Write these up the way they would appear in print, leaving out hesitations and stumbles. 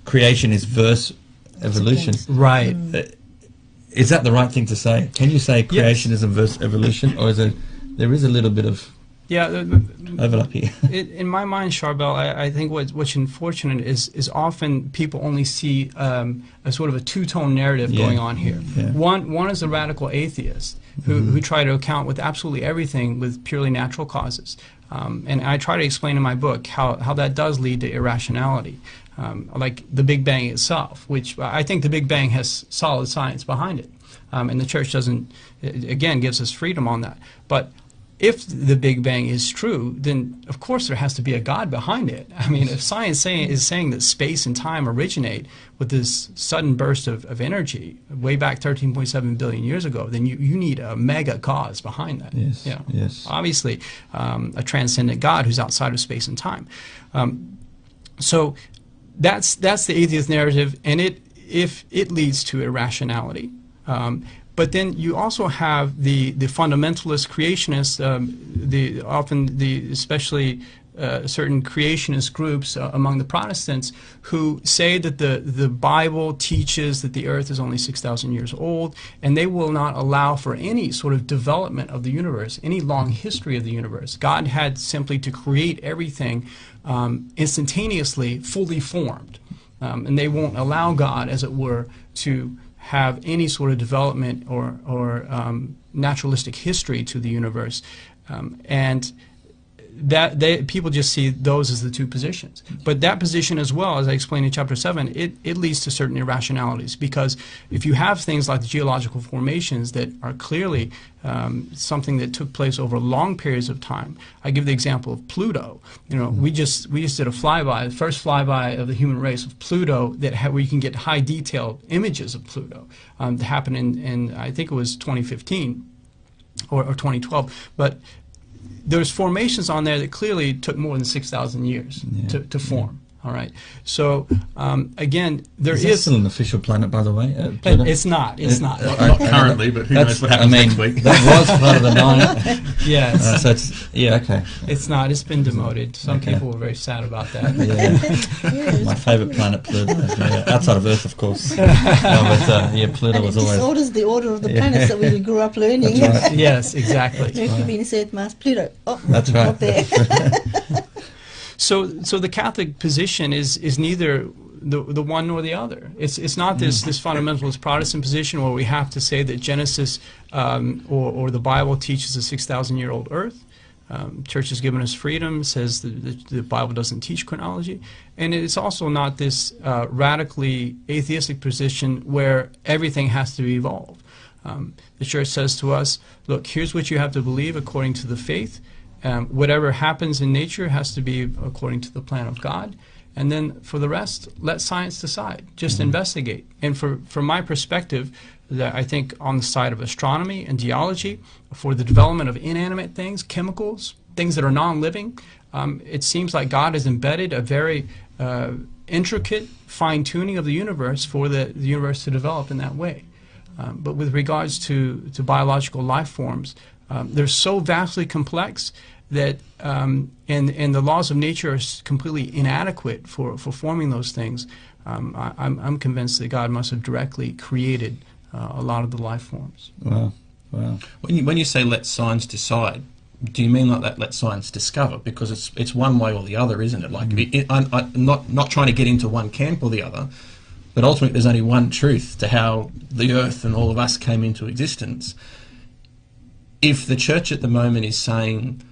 creation is versus evolution. Right. Is that the right thing to say? Can you say creationism versus evolution, or is there is a little bit of overlap here? In my mind, Charbel, I think what's unfortunate is often people only see a sort of a two-tone narrative going on here. Yeah. One is a radical atheist who try to account with absolutely everything with purely natural causes. And I try to explain in my book how that does lead to irrationality. Like the Big Bang itself, which I think the Big Bang has solid science behind it. And the church doesn't, again, gives us freedom on that. But if the Big Bang is true, then of course there has to be a God behind it. I mean, if science is saying that space and time originate with this sudden burst of energy way back 13.7 billion years ago, then you need a mega cause behind that. Yes, yes. Obviously, a transcendent God who's outside of space and time. So that's the atheist narrative, and if it leads to irrationality. But then you also have the fundamentalist creationists, especially certain creationist groups among the Protestants, who say that the Bible teaches that the earth is only 6,000 years old, and they will not allow for any sort of development of the universe, any long history of the universe. God had simply to create everything instantaneously, fully formed. And they won't allow God, as it were, to have any sort of development or naturalistic history to the universe, and that people just see those as the two positions. But that position as well, as I explained in chapter 7, it leads to certain irrationalities, because if you have things like the geological formations that are clearly something that took place over long periods of time. I give the example of Pluto. You know, we just did a flyby, the first flyby of the human race of Pluto where you can get high detailed images of Pluto. That happened in I think it was 2015 or 2012, but there's formations on there that clearly took more than 6,000 years to form. All right. So again, is that still an official planet, by the way? It's not. It's not. Not currently, but who knows what happens next week. That was part of the 9. Yes. So it's, okay. It's not. It's been demoted. Some people were very sad about that. Yeah. My favourite planet, Pluto. Outside of Earth, of course. But Pluto was always. Disorders the order of the planets that we grew up learning. That's right. Yes, exactly. Mercury, Venus, Earth, Mars, Pluto. Oh, that's right. Up there. So the Catholic position is neither the one nor the other. It's not this fundamentalist Protestant position where we have to say that Genesis or the Bible teaches a 6,000-year-old Earth. Church has given us freedom, says the Bible doesn't teach chronology, and it's also not this radically atheistic position where everything has to evolve. The Church says to us, look, here's what you have to believe according to the faith. Whatever happens in nature has to be according to the plan of God. And then for the rest, let science decide. Just investigate. And from my perspective, that I think on the side of astronomy and geology, for the development of inanimate things, chemicals, things that are non-living, it seems like God has embedded a very intricate fine-tuning of the universe for the universe to develop in that way. But with regards to biological life forms, they're so vastly complex that and the laws of nature are completely inadequate for forming those things. I'm convinced that God must have directly created a lot of the life forms. Wow. When you say let science decide, do you mean like that let science discover? Because it's one way or the other, isn't it? Like I'm not trying to get into one camp or the other, but ultimately there's only one truth to how the earth and all of us came into existence. If the church at the moment is saying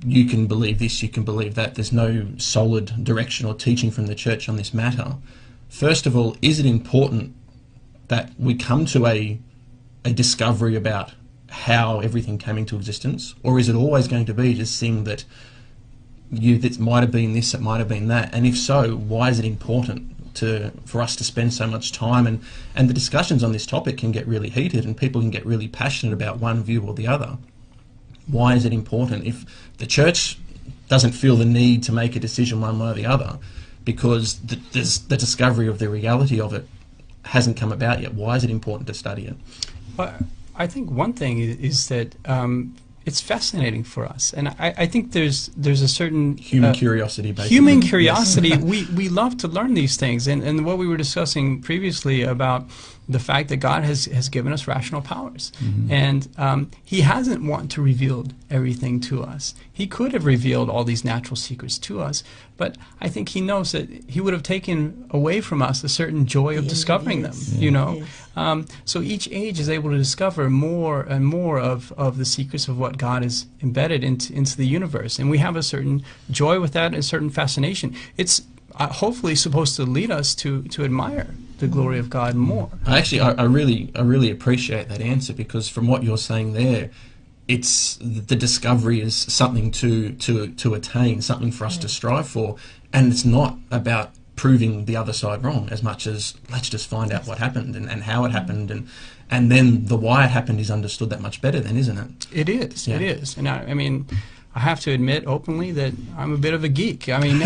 you can believe this, you can believe that, there's no solid direction or teaching from the church on this matter, first of all, is it important that we come to a discovery about how everything came into existence, or is it always going to be just seeing that it might have been this, it might have been that? And if so, why is it important for us to spend so much time? And the discussions on this topic can get really heated and people can get really passionate about one view or the other. Why is it important? If the church doesn't feel the need to make a decision one way or the other because the discovery of the reality of it hasn't come about yet, why is it important to study it? Well, I think one thing is that it's fascinating for us, and I think there's a certain human curiosity. Basically. Human curiosity. we love to learn these things, and what we were discussing previously about the fact that God has given us rational powers, and He hasn't wanted to reveal everything to us. He could have revealed all these natural secrets to us, but I think He knows that He would have taken away from us a certain joy of discovering them. You know, so each age is able to discover more and more of the secrets of what God has embedded into the universe, and we have a certain joy with that, and a certain fascination. It's hopefully supposed to lead us to admire the glory of God more. I really appreciate that answer, because from what you're saying there, it's the discovery is something to attain, something for us to strive for, and it's not about proving the other side wrong as much as let's just find out what happened and how it happened, and then the why it happened is understood that much better then, isn't it? It is. Yeah. It is. And I mean, I have to admit openly that I'm a bit of a geek. I mean,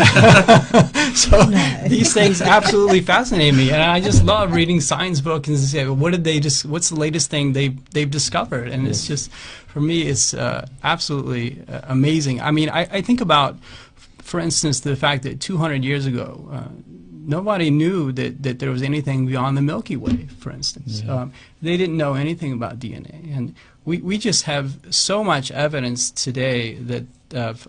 so these things absolutely fascinate me, and I just love reading science books and say, well, what's the latest thing they've discovered? And it's just, for me, it's absolutely amazing. I mean, I think about, for instance, the fact that 200 years ago, nobody knew that there was anything beyond the Milky Way, for instance. They didn't know anything about DNA, and we just have so much evidence today that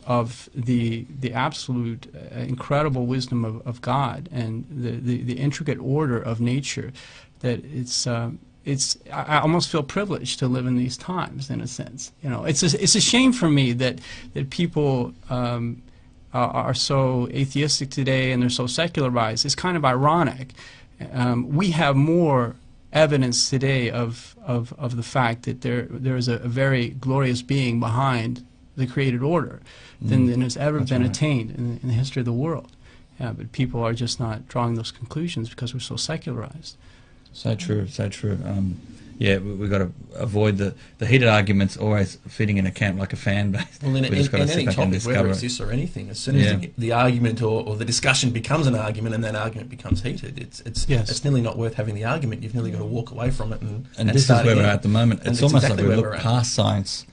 of the absolute incredible wisdom of God and the intricate order of nature, that I almost feel privileged to live in these times, in a sense. You know, it's a shame for me that people are so atheistic today and they're so secularized. It's kind of ironic. We have more evidence today of the fact that there is a very glorious being behind the created order than has ever been attained in the history of the world. Yeah, but people are just not drawing those conclusions because we're so secularized. So true, so true. We've got to avoid the heated arguments always fitting in a camp like a fan base. Well, in any topic, whether it's this or anything, as soon as the argument or the discussion becomes an argument and that argument becomes heated, it's nearly not worth having the argument. You've nearly got to walk away from it and this start is where again. we're at the moment. It's almost exactly like we've looked past science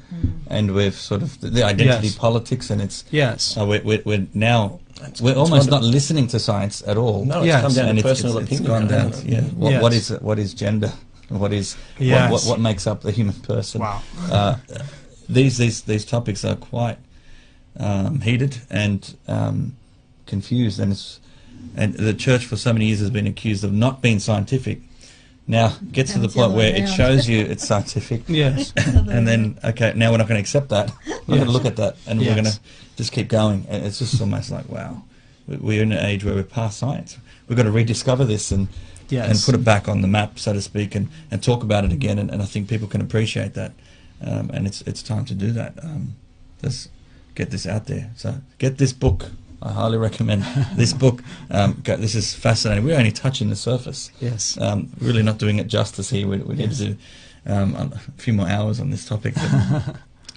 and we've sort of the identity politics, and it's we're now we're almost not listening to science at all. No, it's come down to personal opinion. It's gone down. Yeah. What is gender? What makes up the human person? Wow. These topics are quite heated and confused, and the church for so many years has been accused of not being scientific. Now gets to the point where it shows you it's scientific. Yes. And then now we're not going to accept that. We're going to look at that, and we're going to just keep going. And it's just almost like, wow, we're in an age where we're past science. We've got to rediscover this and put it back on the map, so to speak, and talk about it again. And I think people can appreciate that. And it's time to do that. Let's get this out there. So get this book. I highly recommend this book. This is fascinating. We're only touching the surface. Yes. Really not doing it justice here. We need to do a few more hours on this topic.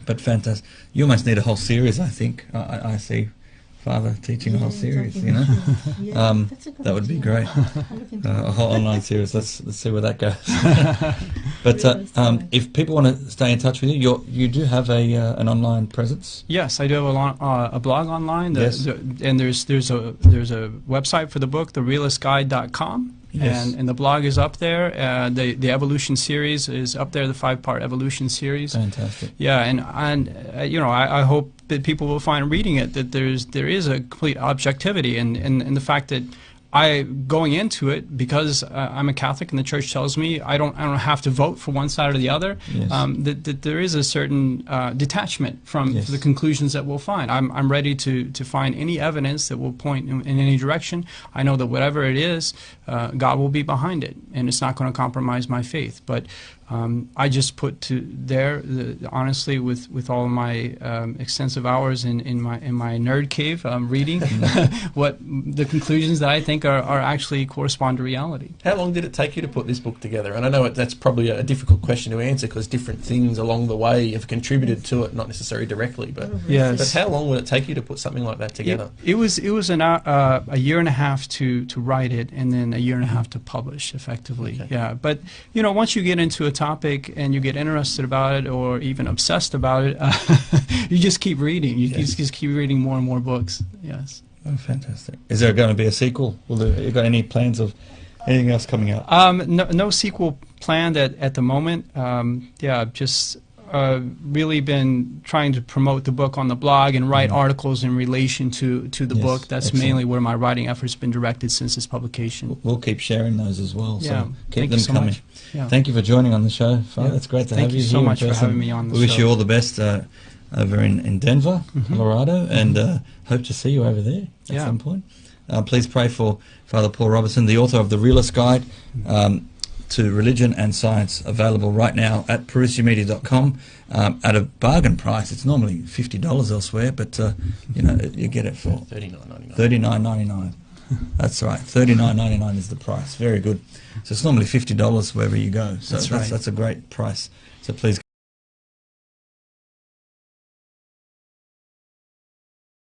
But fantastic. You almost need a whole series, I think. I see Father teaching a whole series, you know. That would be great. A whole online series. Let's see where that goes. But if people want to stay in touch with you, you do have an online presence. Yes, I do have a blog online. And there's a website for the book, therealistguide.com. Yes. And the blog is up there. The evolution series is up there, the 5-part evolution series. Fantastic. Yeah, and I hope that people will find reading it that there is a complete objectivity, and the fact that going into it, because I'm a Catholic and the Church tells me I don't have to vote for one side or the other. Yes. That there is a certain detachment from the conclusions that we'll find. I'm ready to find any evidence that will point in any direction. I know that whatever it is, God will be behind it, and it's not going to compromise my faith. But I just put honestly, with all my extensive hours in my nerd cave reading, what the conclusions that I think are actually correspond to reality. How long did it take you to put this book together? And I know that's probably a difficult question to answer because different things along the way have contributed to it, not necessarily directly. But but how long would it take you to put something like that together? It was a year and a half to write it, and then a year and a half to publish effectively. Okay. Yeah, but once you get into a topic and you get interested about it or even obsessed about it, you just keep reading. You just keep reading more and more books. Yes. Oh, fantastic. Is there going to be a sequel? You got any plans of anything else coming out? No sequel planned at the moment. Just really been trying to promote the book on the blog and write articles in relation to the book. That's excellent. mainly where my writing efforts have been directed since its publication. We'll keep sharing those as well. So Yeah. keep Thank them you so coming. much. Yeah. Thank you for joining on the show, Father. Yeah. It's great to Thank have you you so here much in for person. having me on the We wish show. you all the best over in Denver, Colorado, and hope to see you over there at Yeah. some point. Please pray for Father Paul Robertson, the author of The Realist Guide to Religion and Science, available right now at parousiamedia.com at a bargain price. It's normally $50 elsewhere, but you get it for $39.99. $39.99. That's right. $39.99 is the price. Very good. So it's normally $50 wherever you go. So That's right. That's a great price. So please